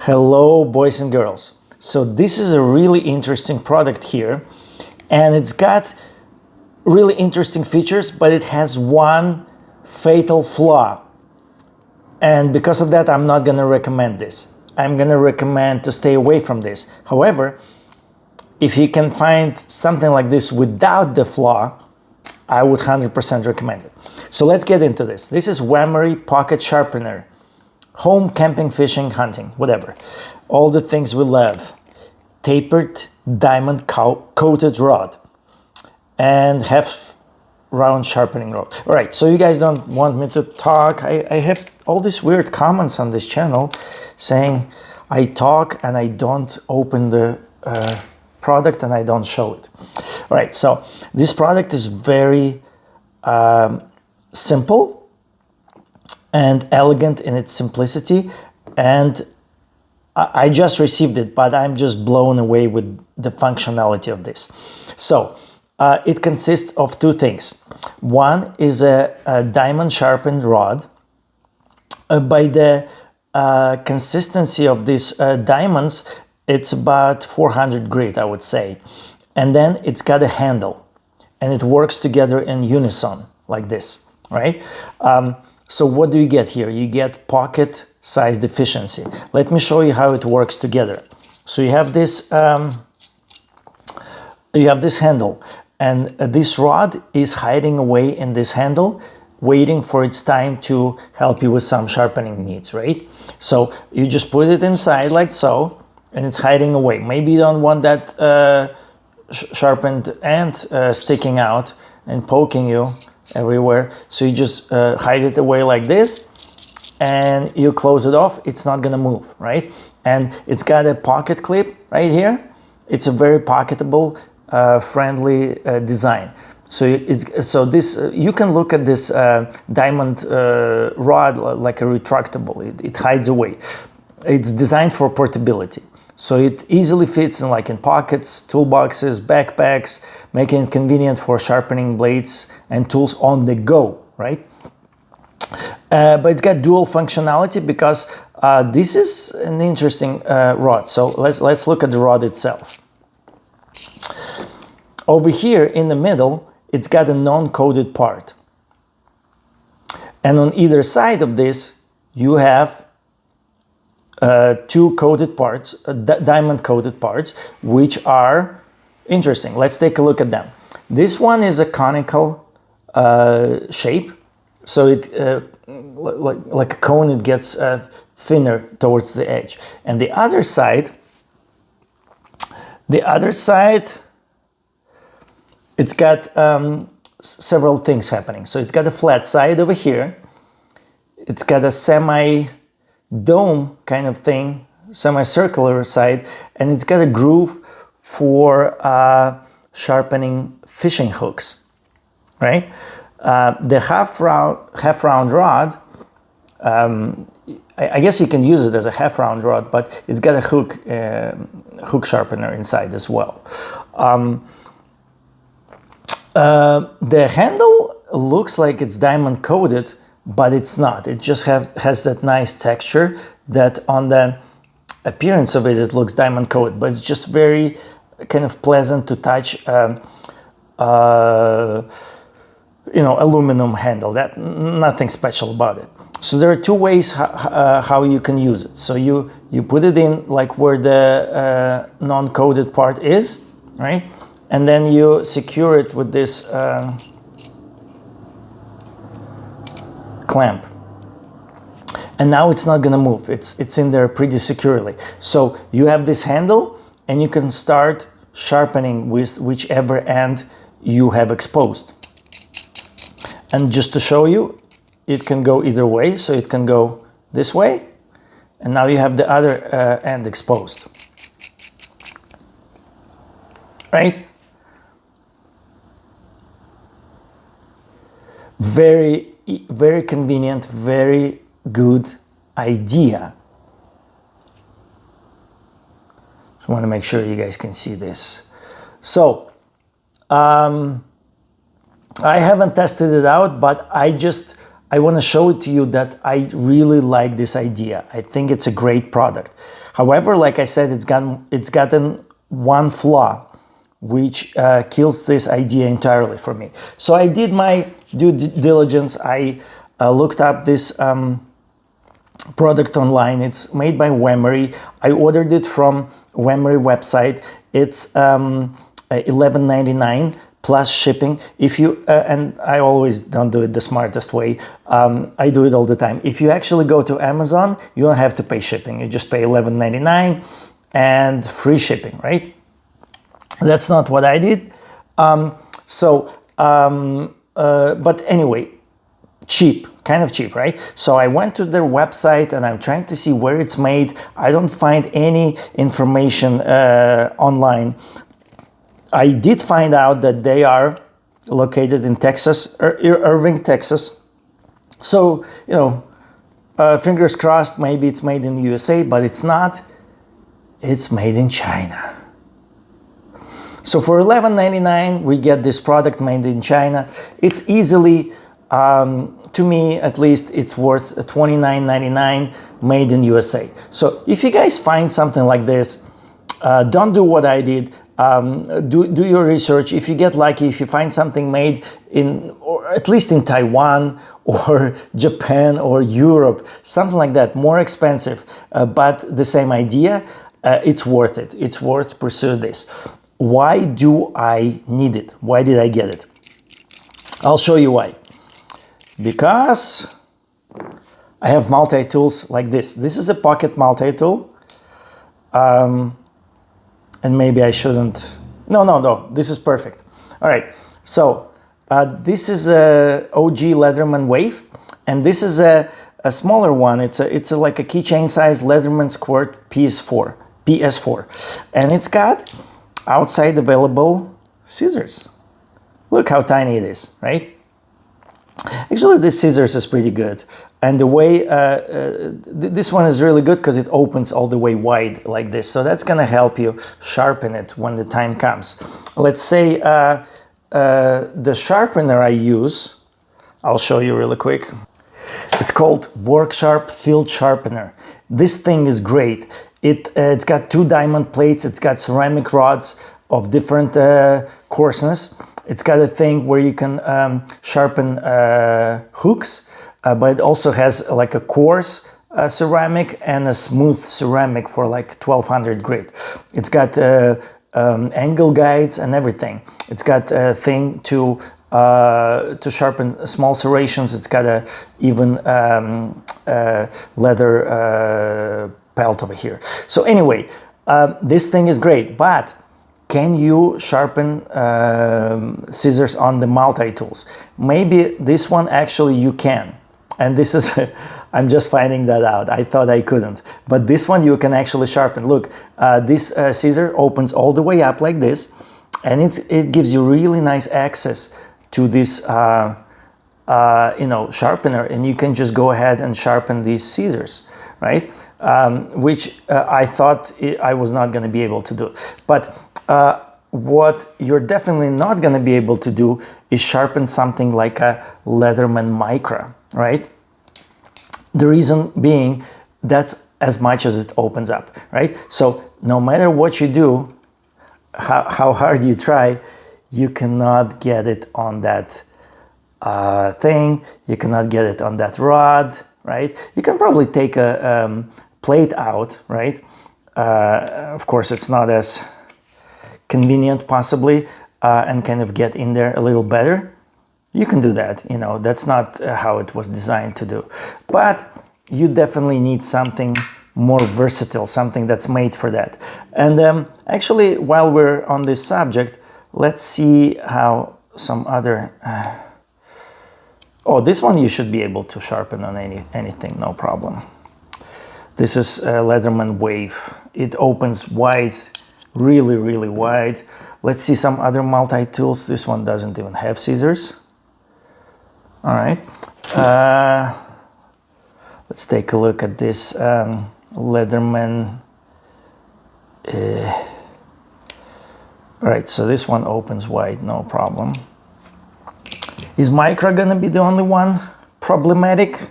Hello, boys and girls. So this is a really interesting product here, and it's got really interesting features, but it has one fatal flaw. And because of that, I'm not going to recommend this. I'm going to recommend to stay away from this. However, if you can find something like this without the flaw, I would 100% recommend it. So let's get into this. This is Wamery Pocket Sharpener. Home, camping, fishing, hunting, whatever. All the things we love. Tapered diamond coated rod and half round sharpening rod. All right, so you guys don't want me to talk. I have all these weird comments on this channel saying I talk and I don't open the product and I don't show it. All right, so this product is very simple and elegant in its simplicity, and I just received it, but I'm just blown away with the functionality of this. So it consists of two things. One is a diamond sharpened rod. By the consistency of these diamonds, it's about 400 grit, I would say. And then it's got a handle, and it works together in unison like this, right? So what do you get here? You get pocket sized efficiency. Let me show you how it works together. So you have this handle, and this rod is hiding away in this handle, waiting for its time to help you with some sharpening needs, right? So you just put it inside like so, and it's hiding away. Maybe you don't want that sharpened end sticking out and poking you everywhere. So you just hide it away like this, and you close it off. It's not gonna move, right? And it's got a pocket clip right here. It's a very pocketable, friendly design. So you can look at this diamond rod like a retractable. It hides away. It's designed for portability. So it easily fits in pockets, toolboxes, backpacks, making it convenient for sharpening blades and tools on the go, right? But it's got dual functionality because this is an interesting rod. So let's look at the rod itself. Over here in the middle, it's got a non-coated part. And on either side of this, you have two coated parts, diamond coated parts, which are interesting. Let's take a look at them. This one is a conical shape, so it like a cone, it gets thinner towards the edge. And the other side, it's got several things happening. So it's got a flat side over here. It's got a semi-dome kind of thing, semi-circular side, and it's got a groove for sharpening fishing hooks, right? The half round rod, I guess you can use it as a half round rod, but it's got a hook sharpener inside as well. The handle looks like it's diamond coated, but it's not. It just has that nice texture that on the appearance of it, it looks diamond coated, but it's just very kind of pleasant to touch, aluminum handle. That nothing special about it. So there are two ways how you can use it. So you put it in like where the non-coated part is, right? And then you secure it with this clamp. And now it's not gonna move. It's in there pretty securely. So you have this handle, and you can start sharpening with whichever end you have exposed. And just to show you, it can go either way. So it can go this way, and now you have the other end exposed, right? Very, very convenient, very good idea. Just want to make sure you guys can see this. So I haven't tested it out, but I just I want to show it to you that I really like this idea. I think it's a great product. However, like I said, it's gotten one flaw, which kills this idea entirely for me. So I did my due diligence. I looked up this product online. It's made by Wamery. I ordered it from Wamery website. It's $11.99 plus shipping. If you and I always don't do it the smartest way. I do it all the time. If you actually go to Amazon, you don't have to pay shipping. You just pay $11.99 and free shipping, right? That's not what I did. But anyway, cheap, kind of cheap, right? So I went to their website and I'm trying to see where it's made. I don't find any information online. I did find out that they are located in Texas, Irving, Texas. So, you know, fingers crossed, maybe it's made in the USA, but it's not. It's made in China. So for $11.99, we get this product made in China. It's easily, to me at least, it's worth $29.99 made in USA. So if you guys find something like this, don't do what I did. Do your research. If you get lucky, if you find something made in, or at least in Taiwan or Japan or Europe, something like that, more expensive, but the same idea, it's worth it. It's worth pursue this. Why do I need it? Why did I get it? I'll show you why. Because I have multi-tools like this. This is a pocket multi-tool. And maybe I shouldn't. No, this is perfect. All right, so this is a OG Leatherman Wave, and this is a smaller one. It's like a keychain size Leatherman Squirt PS4, and it's got outside available scissors. Look how tiny it is, right? Actually, this scissors is pretty good. And the way, this one is really good because it opens all the way wide like this. So that's gonna help you sharpen it when the time comes. Let's say the sharpener I use, I'll show you really quick. It's called Worksharp Field Sharpener. This thing is great. It's got 2 diamond plates. It's got ceramic rods of different coarseness. It's got a thing where you can sharpen hooks. But it also has like a coarse ceramic and a smooth ceramic for like 1200 grit. It's got angle guides and everything. It's got a thing to sharpen small serrations. It's got a even leather pelt over here. So anyway, this thing is great, but can you sharpen scissors on the multi-tools? Maybe this one actually you can. And this is, I'm just finding that out. I thought I couldn't. But this one you can actually sharpen. Look, this scissor opens all the way up like this. And it gives you really nice access to this, sharpener. And you can just go ahead and sharpen these scissors, right? Which I thought I was not going to be able to do. But what you're definitely not going to be able to do is sharpen something like a Leatherman Micra, right? The reason being that's as much as it opens up, right? So no matter what you do, how hard you try, you cannot get it on that thing. You cannot get it on that rod, right? You can probably take a plate out, right? Of course, it's not as convenient possibly, and kind of get in there a little better. You can do that, you know, that's not how it was designed to do. But you definitely need something more versatile, something that's made for that. And actually, while we're on this subject, let's see how some other... this one you should be able to sharpen on anything, no problem. This is a Leatherman Wave. It opens wide, really, really wide. Let's see some other multi-tools. This one doesn't even have scissors. All right, let's take a look at this Leatherman. All right, so this one opens wide, no problem. Is Micra gonna be the only one? problematic.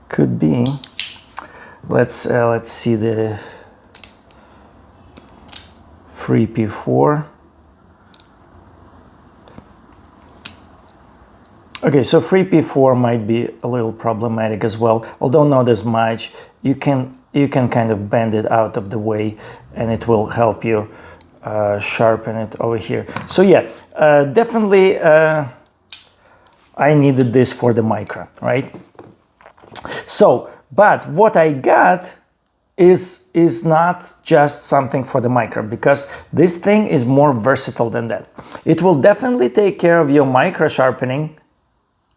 Could be. Let's see the 3P4. Okay, so 3P4 might be a little problematic as well, although not as much. You can kind of bend it out of the way, and it will help you sharpen it over here. So yeah, definitely I needed this for the Micra, right? So, but what I got is not just something for the Micra, because this thing is more versatile than that. It will definitely take care of your Micra sharpening,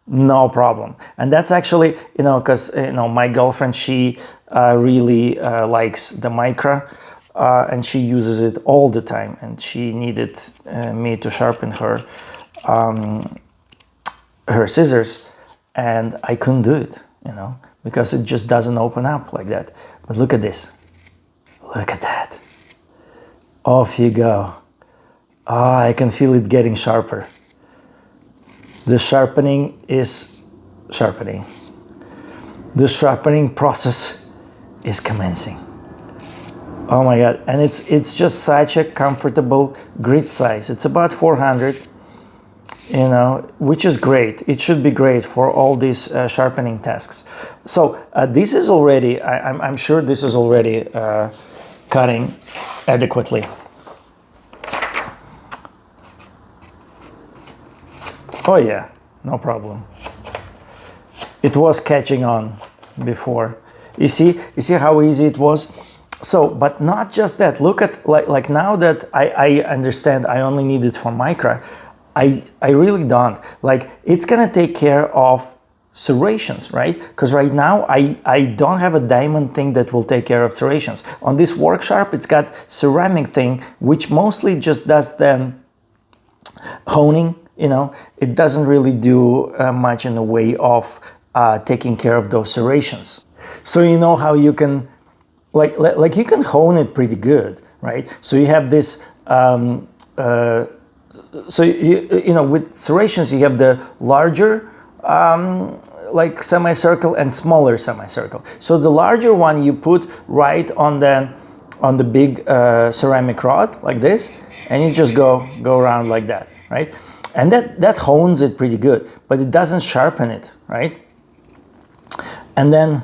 no problem. And that's actually, you know, because, you know, my girlfriend, she really likes the Micra, and she uses it all the time, and she needed me to sharpen her her scissors, and I couldn't do it, you know, because it just doesn't open up like that. But look at this. Look at that. Off you go. Ah, I can feel it getting sharper. The sharpening is sharpening. The sharpening process is commencing. Oh my God, and it's just such a comfortable grit size. It's about 400, you know, which is great. It should be great for all these sharpening tasks. So this is already, I'm sure this is already cutting adequately. Oh yeah, no problem. It was catching on before. You see how easy it was? So, but not just that. Look at, like now that I understand I only need it for Micra, I really don't. Like, it's gonna take care of serrations, right? Because right now I don't have a diamond thing that will take care of serrations. On this Work Sharp, it's got ceramic thing, which mostly just does the honing. You know, it doesn't really do much in the way of taking care of those serrations. So you know how you can, like you can hone it pretty good, right? So you have this, so you know, with serrations you have the larger like semicircle and smaller semicircle. So the larger one you put right on the big ceramic rod like this, and you just go around like that, right? And that hones it pretty good, but it doesn't sharpen it, right? And then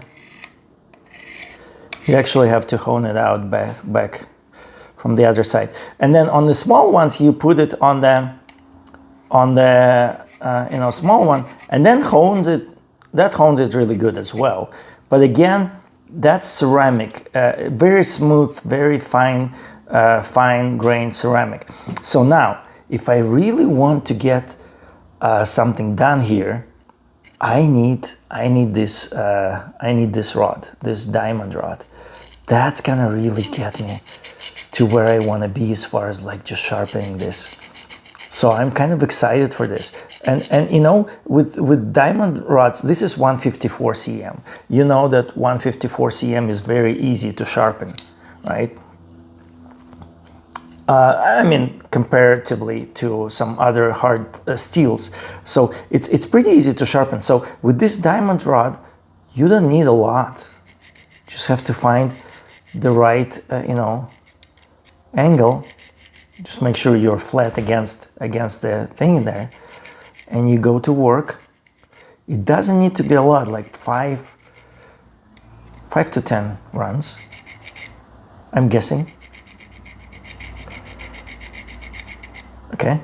you actually have to hone it out back from the other side. And then on the small ones, you put it on the you know, small one, and then hones it. That hones it really good as well. But again, that's ceramic, very smooth, very fine grained ceramic. So now, if I really want to get something done here, I need this rod, this diamond rod. That's gonna really get me to where I want to be as far as like just sharpening this. So I'm kind of excited for this. And you know, with diamond rods, this is 154 cm. You know that 154 cm is very easy to sharpen, right? I mean, comparatively to some other hard steels. So it's pretty easy to sharpen. So with this diamond rod, you don't need a lot. Just have to find the right, you know, angle. Just make sure you're flat against the thing in there, and you go to work. It doesn't need to be a lot, like 5 to 10 runs, I'm guessing. Okay.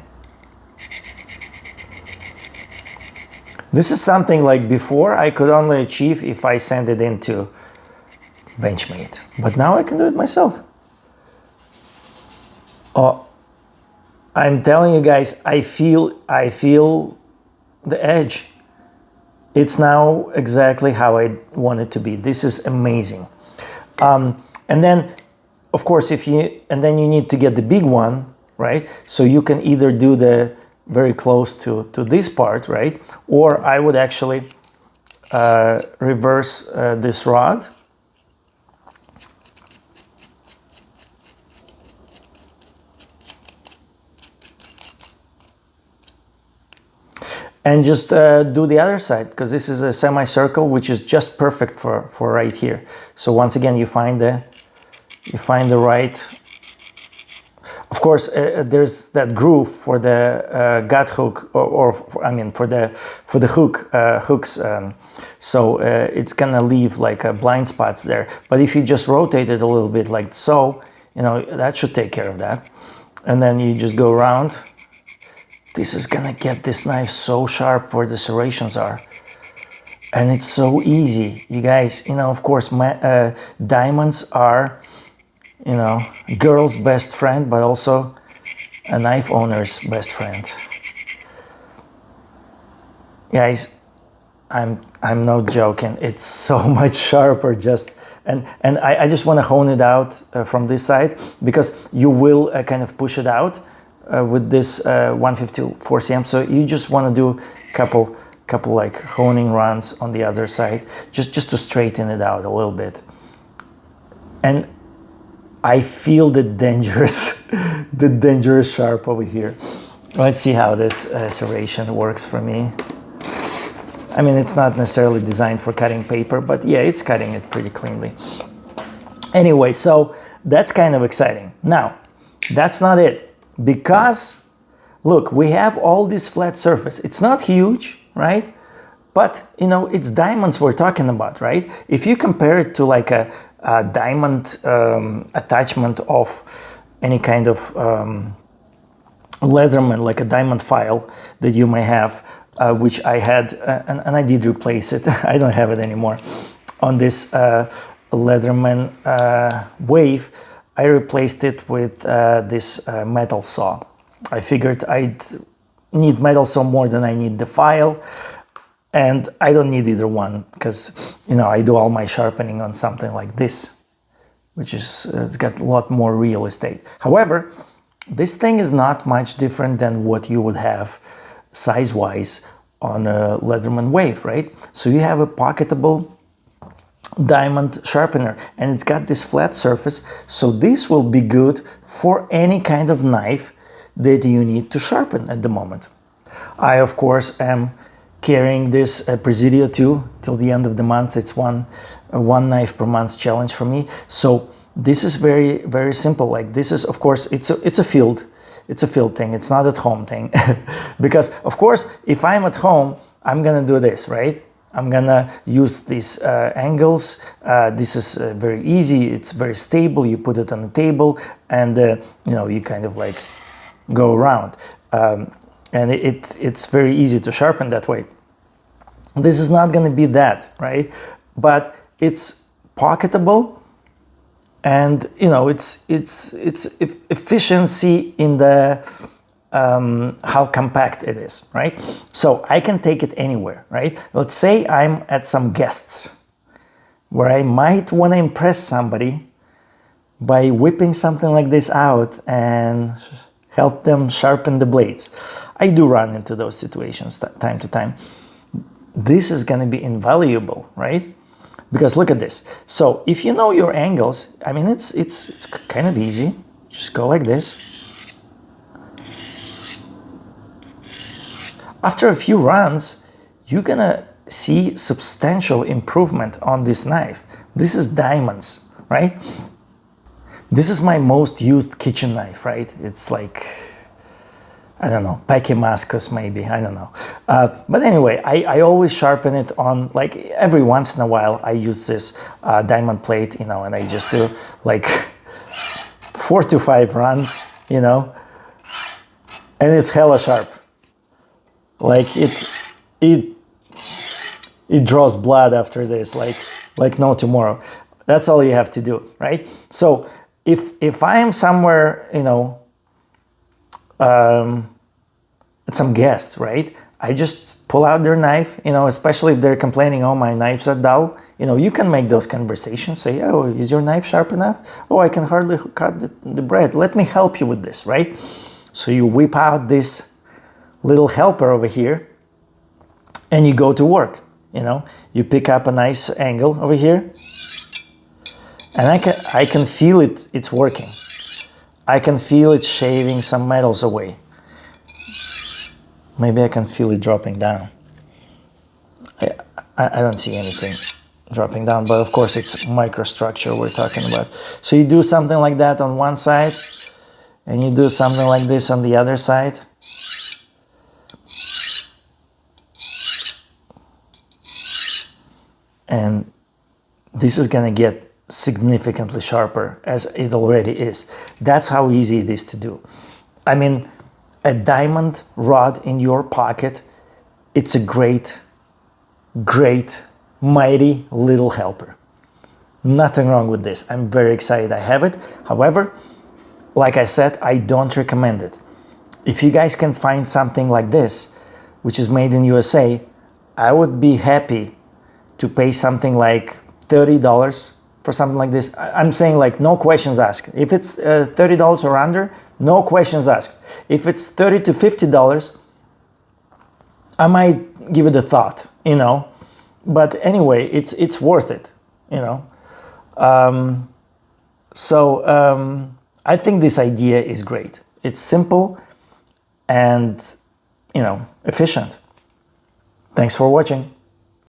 This is something like before I could only achieve if I send it into Benchmade, but now I can do it myself. Oh, I'm telling you guys, I feel the edge. It's now exactly how I want it to be. This is amazing. And then, of course, then you need to get the big one, right? So you can either do the very close to this part, right? Or I would actually reverse this rod. And just do the other side, because this is a semicircle, which is just perfect for right here. So once again, you find the right. Of course, there's that groove for the gut hook, I mean for the hooks. So it's gonna leave like blind spots there. But if you just rotate it a little bit like so, that should take care of that. And then you just go around. This is gonna get this knife so sharp where the serrations are. And it's so easy, you guys. Of course, diamonds are, girl's best friend, but also a knife owner's best friend. Guys, I'm not joking. It's so much sharper. And I just want to hone it out from this side, because you will kind of push it out with this 154 cm. So you just want to do a couple like honing runs on the other side, just to straighten it out a little bit. And I feel the dangerous sharp over here. Let's see how this serration works for me. I mean, it's not necessarily designed for cutting paper, but yeah, it's cutting it pretty cleanly. Anyway, so that's kind of exciting. Now, that's not it, because look, we have all this flat surface. It's not huge, right? But it's diamonds we're talking about, right? If you compare it to like a diamond attachment of any kind of Leatherman, like a diamond file that you may have, which I had, and I did replace it. I don't have it anymore. On this Leatherman Wave, I replaced it with this metal saw. I figured I'd need metal saw more than I need the file, and I don't need either one, because I do all my sharpening on something like this, which is it's got a lot more real estate. However, this thing is not much different than what you would have size-wise on a Leatherman Wave, right? So you have a pocketable diamond sharpener, and it's got this flat surface, so this will be good for any kind of knife that you need to sharpen at the moment. I, of course, am carrying this Presidio 2 till the end of the month. It's one knife per month challenge for me. So this is very, very simple. Like, this is, of course, it's a field thing. It's not at home thing. Because of course, if I'm at home, I'm gonna do this, right? I'm gonna use these angles. This is very easy. It's very stable. You put it on the table, and you kind of like go around. And it's very easy to sharpen that way. This is not going to be that, right? But it's pocketable, and it's efficiency in the how compact it is, right? So I can take it anywhere, right? Let's say I'm at some guests where I might want to impress somebody by whipping something like this out and help them sharpen the blades. I do run into those situations time to time. This is going to be invaluable, right? Because look at this. So if you know your angles, I mean, it's kind of easy. Just go like this. After a few runs, you're going to see substantial improvement on this knife. This is diamonds, right? This is my most used kitchen knife, right? It's like, I don't know, Paquimascus maybe, I don't know. But anyway, I always sharpen it on, like, every once in a while I use this diamond plate, and I just do like 4 to 5 runs, and it's hella sharp. Like it draws blood after this, like no tomorrow. That's all you have to do, right? So if I am somewhere, at some guests, right? I just pull out their knife, especially if they're complaining, oh, my knives are dull. You can make those conversations, say, oh, is your knife sharp enough? Oh, I can hardly cut the bread. Let me help you with this, right? So you whip out this little helper over here and you go to work, You pick up a nice angle over here, and I can feel it's working. I can feel it shaving some metals away. Maybe I can feel it dropping down. I don't see anything dropping down, but of course it's microstructure we're talking about. So you do something like that on one side, and you do something like this on the other side. And this is gonna get significantly sharper as it already is. That's how easy it is to do. I mean, a diamond rod in your pocket, it's a great, mighty little helper. Nothing wrong with this. I'm very excited I have it. However, like I said, I don't recommend it. If you guys can find something like this, which is made in USA, I would be happy to pay something like $30 for something like this. I'm saying like no questions asked. If it's $30 or under, no questions asked. If it's $30 to $50, I might give it a thought, you know. But anyway, it's worth it, you know. I think this idea is great. It's simple and, you know, efficient. Thanks for watching.